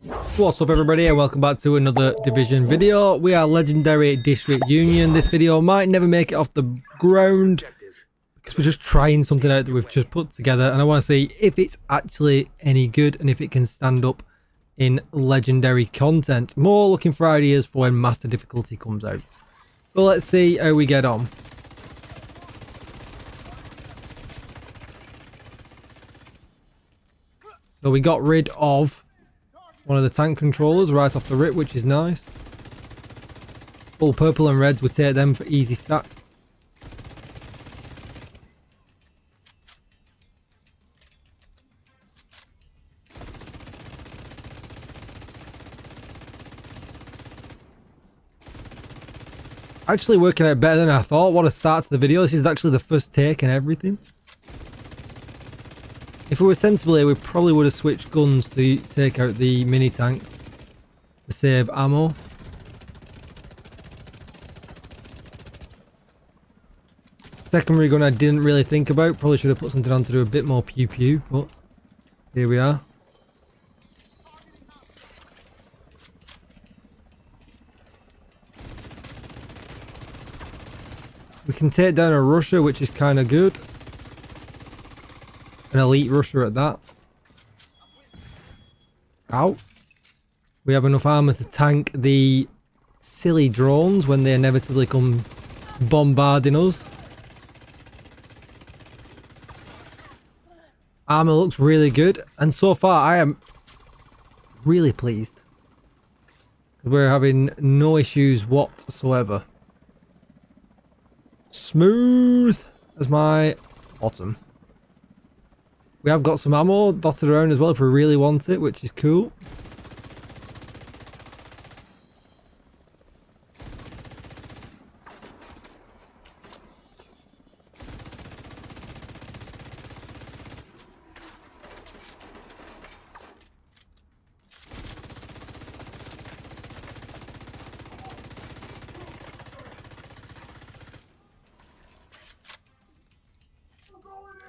What's up everybody and welcome back to another Division video. We are Legendary District Union. This video might never make it off the ground because we're just trying something out that we've just put together and I want to see if it's actually any good and if it can stand up in legendary content. More looking for ideas for when master difficulty comes out. So let's see how we get on. So we got rid of one of the tank controllers right off the rip, which is nice. All purple and reds, we take them for easy stats. Actually working out better than I thought. What a start to the video. This is actually the first take and everything. If we were sensible here, we probably would have switched guns to take out the mini tank to save ammo. Secondary gun I didn't really think about. Probably should have put something on to do a bit more pew pew, but here we are. We can take down a rusher, which is kind of good. An elite rusher at that. Ow. We have enough armor to tank the silly drones when they inevitably come bombarding us. Armor looks really good, and so far I am really pleased. We're having no issues whatsoever. Smooth as my bottom. We have got some ammo dotted around as well if we really want it, which is cool.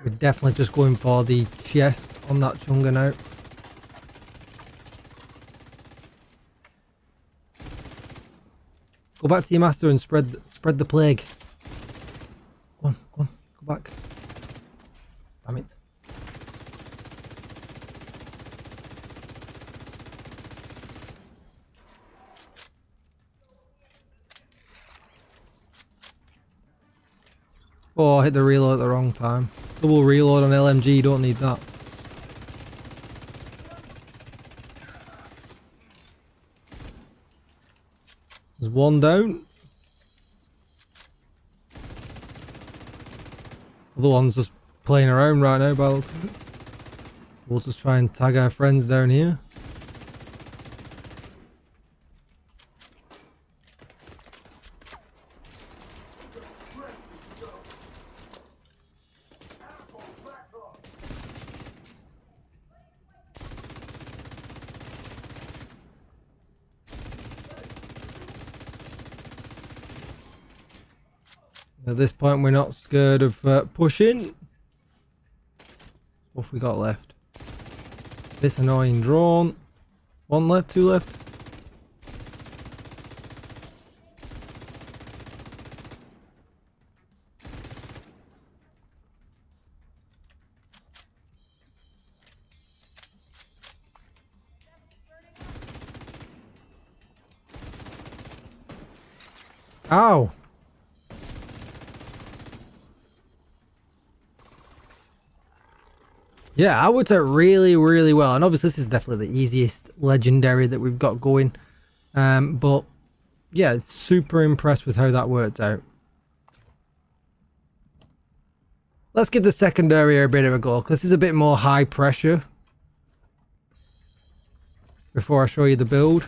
We're definitely just going for the chest on that chunga now. Go back to your master and spread the plague. Go on, go back. Damn it. Oh, I hit the reload at the wrong time. Double reload on LMG, don't need that. There's one down. Other one's just playing around right now by the looks of it. We'll just try and tag our friends down here. At this point, we're not scared of pushing. What have we got left? This annoying drone. One left, two left. Ow! Yeah, I worked out really well, and obviously this is definitely the easiest legendary that we've got going. But yeah, super impressed with how that worked out. Let's give the secondary a bit of a go, because this is a bit more high pressure. Before I show you the build.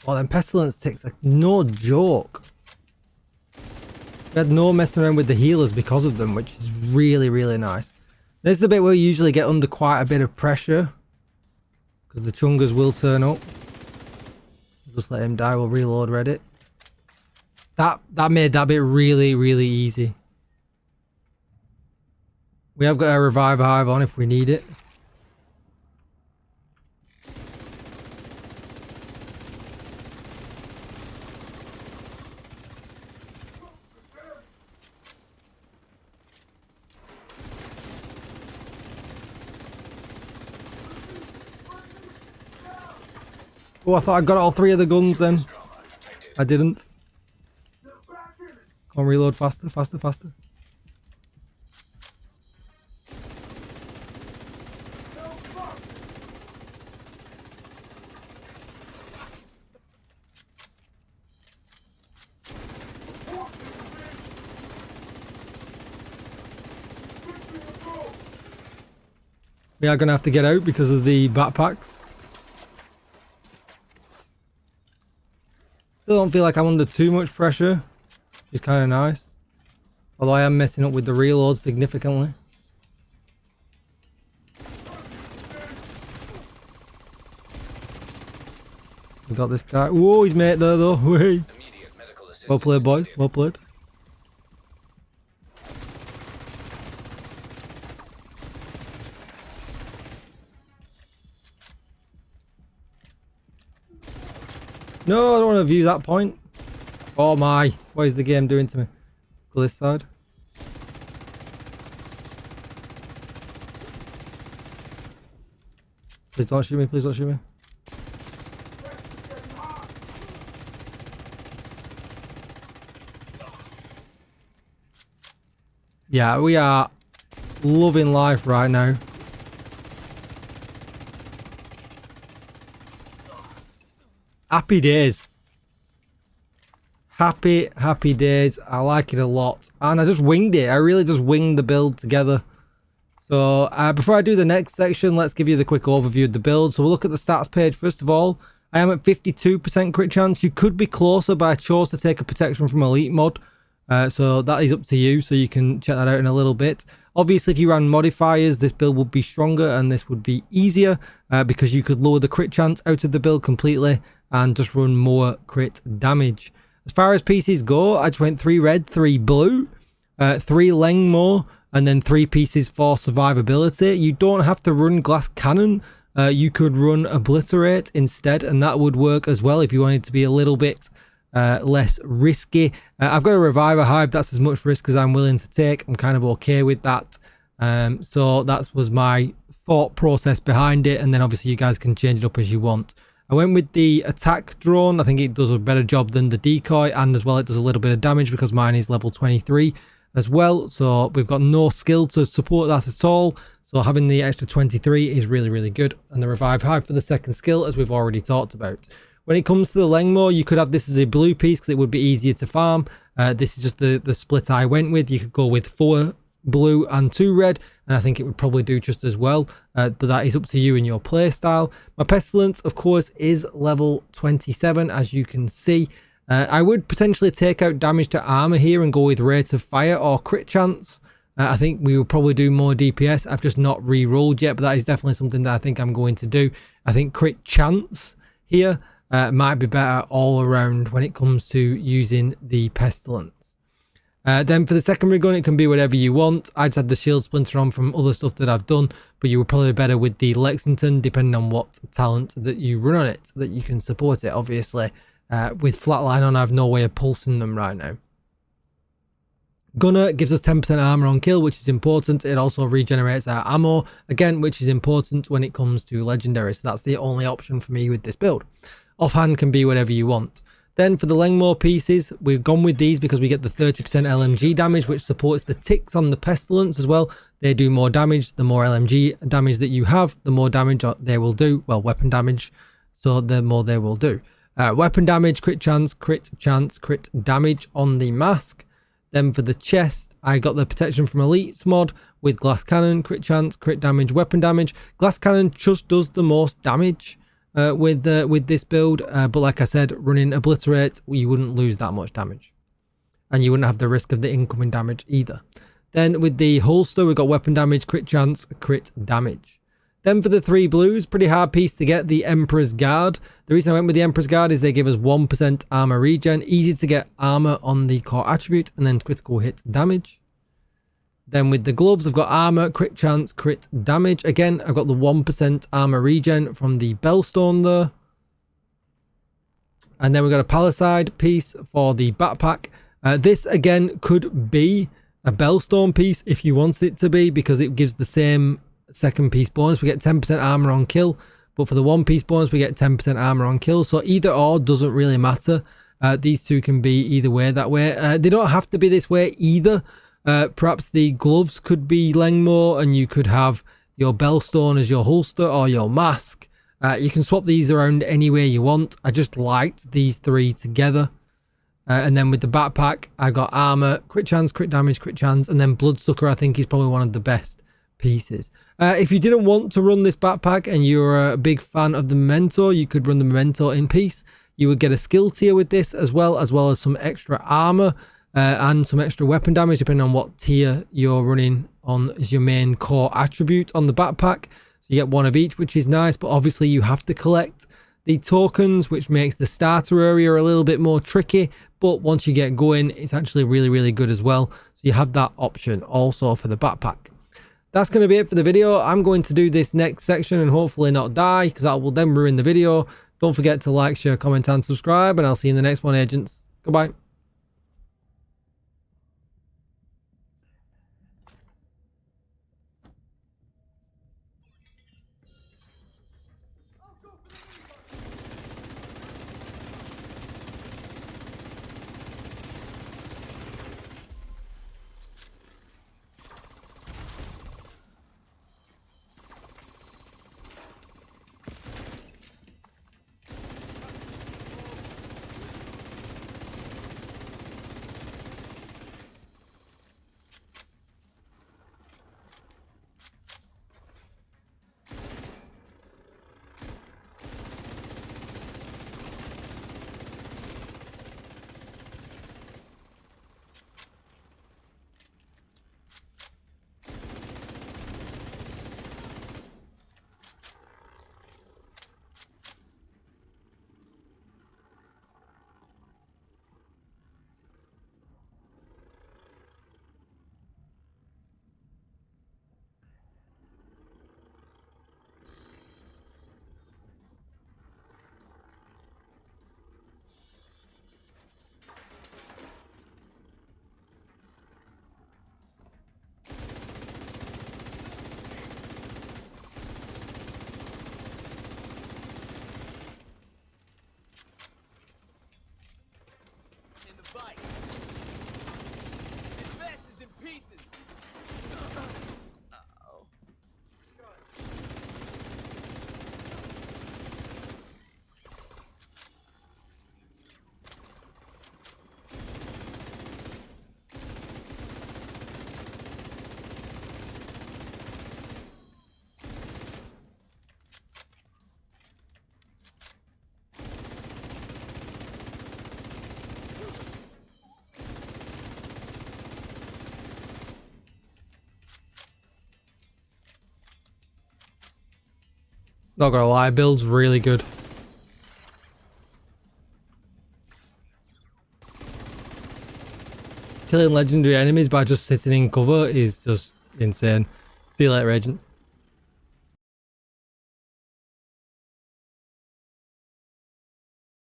Oh, then Pestilence ticks are no joke. We had no messing around with the healers because of them, which is really nice. This is the bit where you usually get under quite a bit of pressure. because the chungers will turn up. Just let him die. We'll reload Reddit. That made that bit really, really easy. We have got a revive hive on if we need it. Oh, I thought I got all 3 of the guns then. I didn't. Come on, reload faster, faster, faster. We are going to have to get out because of the backpacks. Still don't feel like I'm under too much pressure, which is kind of nice. Although I am messing up with the reload significantly. We got this guy. Whoa, he's mate there though. Hey. Well played, boys. Well played. No, I don't want to view that point. Oh my, what is the game doing to me? Go this side. Please don't shoot me, please don't shoot me. Yeah, we are loving life right now. Happy days. Happy days. I like it a lot. And I just winged it. I really just winged the build together. So before I do the next section, let's give you the quick overview of the build. So we'll look at the stats page first of all. I am at 52% crit chance. You could be closer, but I chose to take a protection from elite mod. So that is up to you. So you can check that out in a little bit. Obviously, if you ran modifiers, this build would be stronger and this would be easier because you could lower the crit chance out of the build completely and just run more crit damage. As far as pieces go, I just went 3 red, 3 blue, 3 Lengmore, and then 3 pieces for survivability. You don't have to run glass cannon. You could run obliterate instead, and that would work as well if you wanted to be a little bit less risky. I've got a reviver hive. That's as much risk as I'm willing to take. I'm kind of okay with that. So that was my thought process behind it, and then obviously you guys can change it up as you want. I went with the attack drone. I think it does a better job than the decoy, and as well it does a little bit of damage because mine is level 23 as well. So we've got no skill to support that at all. So having the extra 23 is really, really good. And the revive hive for the second skill, as we've already talked about. When it comes to the Lengmore, you could have this as a blue piece because it would be easier to farm. This is just the split I went with. You could go with 4 blue and 2 red, and I think it would probably do just as well, but that is up to you and your play style. My pestilence, of course, is level 27, as you can see. I would potentially take out damage to armor here and go with rate of fire or crit chance. I think we will probably do more DPS. I've just not re-rolled yet, but that is definitely something that I think I'm going to do. I think crit chance here might be better all around when it comes to using the pestilence. Then for the secondary gun, it can be whatever you want. I just had the shield splinter on from other stuff that I've done, but you were probably better with the Lexington, depending on what talent that you run on it, that you can support it. Obviously, with flatline on, I have no way of pulsing them right now. Gunner gives us 10% armor on kill, which is important. It also regenerates our ammo, again, which is important when it comes to legendary. So that's the only option for me with this build. Offhand can be whatever you want. Then for the Lengmore pieces, we've gone with these because we get the 30% LMG damage, which supports the ticks on the pestilence as well. They do more damage. The more LMG damage that you have, the more damage they will do. Well, weapon damage, so the more they will do. Weapon damage, crit chance, crit damage on the mask. Then for the chest, I got the protection from elites mod with glass cannon, crit chance, crit damage, weapon damage. Glass cannon just does the most damage with this build, but like I said, running obliterate, you wouldn't lose that much damage, and you wouldn't have the risk of the incoming damage either. Then with the holster, we've got weapon damage, crit chance, crit damage. Then for the 3 blues, pretty hard piece to get, the Emperor's Guard. The reason I went with the Emperor's Guard is they give us 1% armor regen, easy to get armor on the core attribute, and then critical hit damage. Then with the gloves, I've got armor, crit chance, crit damage. Again, I've got the 1% armor regen from the Bellstone there. And then we've got a Palisade piece for the backpack. This again could be a Bellstone piece if you wanted it to be, because it gives the same second piece bonus. We get 10% armor on kill, but for the 1 piece bonus we get 10% armor on kill, so either or doesn't really matter. These two can be either way. That way they don't have to be this way either. Perhaps the gloves could be Lengmore and you could have your Bellstone as your holster or your mask. You can swap these around any way you want. I just liked these 3 together. And then with the backpack, I got armor, crit chance, crit damage, crit chance, and then Bloodsucker I think is probably one of the best pieces. If you didn't want to run this backpack and you're a big fan of the Memento, you could run the Memento in peace. You would get a skill tier with this as well as some extra armor and some extra weapon damage depending on what tier you're running on as your main core attribute on the backpack. So you get 1 of each, which is nice, but obviously you have to collect the tokens, which makes the starter area a little bit more tricky, but once you get going it's actually really good as well. So you have that option also for the backpack. That's going to be it for the video. I'm going to do this next section and hopefully not die, because that will then ruin the video. Don't forget to like, share, comment and subscribe, and I'll see you in the next one, agents. Goodbye. Not gonna lie, build's really good. Killing legendary enemies by just sitting in cover is just insane. See you later, agents.